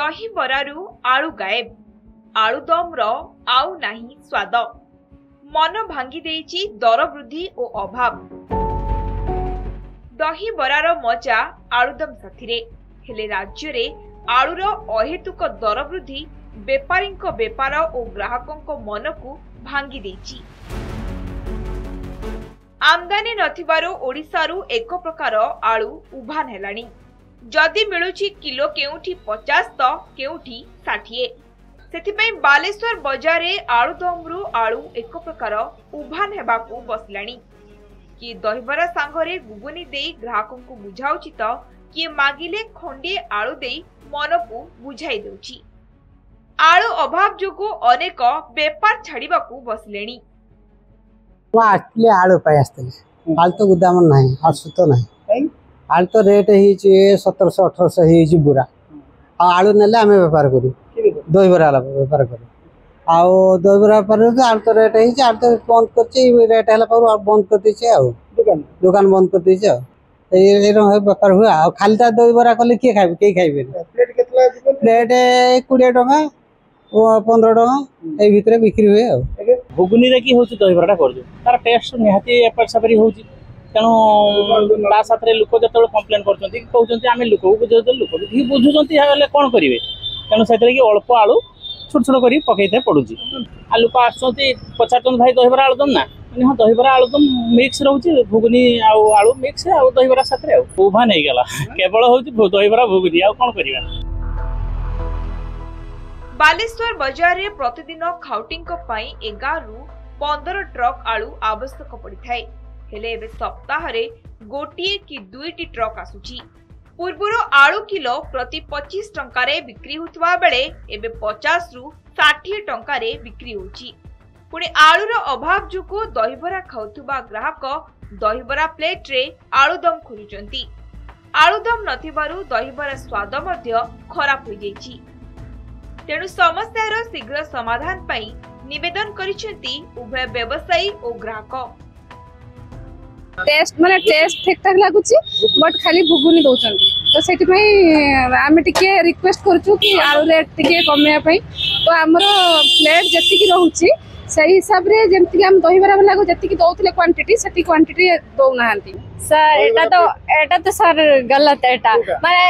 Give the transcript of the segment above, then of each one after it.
दही बरारू आलू गायब, आलुदम रो आउ नाही स्वाद। मन भांगी देइछि दर वृद्धि और अभाव। दही बरार मजा आलुदम साथिरे, हेले राज्य रे आलूर अहेतुक दर वृद्धि बेपारी बेपार और ग्राहकों मन को भांगी देइछि। आमदानी नथिबारु ओडिसारु एक प्रकार आलू उभान हेलानी। जदि मिलुछि किलो केउठी 50 तो केउठी 60। सेथिपई बालेश्वर बजार रे आलुदमरु आलू एक प्रकार उभान हेबाकू बसलानी। कि दहीबरा सांगरे गुगुनी देई ग्राहकों को बुझाउछि तो कि मागिले खंडे आलू देई मन को बुझाई देउछि। आलू अभाव जोगु अनेक बेपार छाड़ीबाकू बसलेनी। आसले आलू पाई आसते आलू तो गुदाम ना आसु तो ना आलू तो रेट हो 1700-1800 हो बुरा आलू नेले आम बेपार करूँ दहीबरा बेपार करूँ आउ दहीबरा बेपार आलू तो रेट हो आलू तो बंद कर रेट है बंद कर दीचे दुकान बंद कर दीचे बेपार हुए आ खाली दहीबरा कले किए खाए कई खाइबे प्लेट 20 टका 15 टका ये बिक्री हुए। घुगुनी रे की होची दहीबराटा कर तार टेस्ट निहाती एपर सपरी होची तेणु ता साथरे लोक जतबे कंप्लेन करछंती कहउछंती आमे लोक को बुझो लोक भी बुझुछंती हेले कोन करिवे तेणु सेतरे की अल्प आलू छोट छोट करी पकैते पडुची आ लोक आछंती पचातन भाई दहीबरा आलुदम ना माने हां दहीबरा आलुदम मिक्स रहउची घुगुनी आ आलू मिक्स आ दहीबरा साथरे उभा नै गेला केवल होची दहीबरा घुगुनी आ कोन करिवा। बालेश्वर बजार रे प्रतिदिन खाउटिंग पाई 11 रु 15 ट्रक आलू आवश्यक पड़ी थाए, हेले एबे सप्ताह रे गोटिए कि 2टी ट्रक आसुची। पूर्वरो आलू किलो प्रति 25 टंका रे बिक्री होतवा बेले एबे 50 रु 60 टंका रे बिक्री होची। पुणी आलूर अभाव जोगु दहीबरा खाउतबा ग्राहक दहीबरा प्लेट रे आलुदम खोजुचंती। आलुदम नथिबारु दहीबरा स्वाद मध्य खराब हो जाईची। तेणु समस्यार शीघ्र समाधान पाई निवेदन करिसेंती उभय व्यवसायी और ग्राहक। टेस्ट माने टेस्ट ठीक ठाक लागुची बट खाली घुगुनी दउचंती तो सेठी पई आमे टिके रिक्वेस्ट करछु कि आलू रेट टिके कमेया पई तो हमरो प्लेट जति की रहउची सही हिसाब रे जेंति हम दहीबरा वाला को जति की दउतले क्वांटिटी सेठी क्वांटिटी दउ नाहंती। सर एटा तो सर गलत एटा माने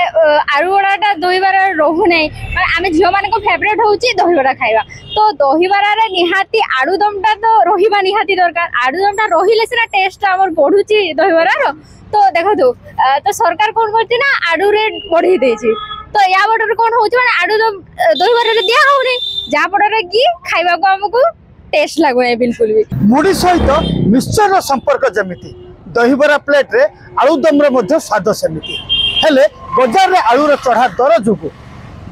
आलू वडाटा दहीबरा रहु नै माने आमे झियो माने को फेवरेट होउची दहीबरा खाइबा तो दहीबरा रे निहाती आलुदमटा तो रहिबा निहाती दरकार आलुदमटा रहिले सिना टेस्ट हमर बढ़ुची दहीबरा रो तो देखो तो सरकार कोन करची ना आलू रेट बढ़ी देची तो या बडर कोन होउची माने आलुदम दहीबरा रे दिया होउनी जा बडर की खाइबा को हमको टेस्ट लागो है बिल्कुल भी मुड़ी सहित मिश्रण संपर्क जमिति दहीबरा प्लेट रे आलुदम रे मध्य स्वाद सेमिति हेले बाजार रे आलू रे चढ़ा दर जोगु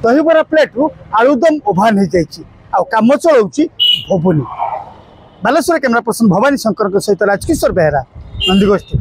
दहीबरा प्लेट रु आलुदम ओभान हो जाइछि आ काम चलाउछि भोबुनी। बालेश्वर कैमरा पर्सन भवानी शंकर सहित राजकिशोर बेहरा नंदीगोष्ठी।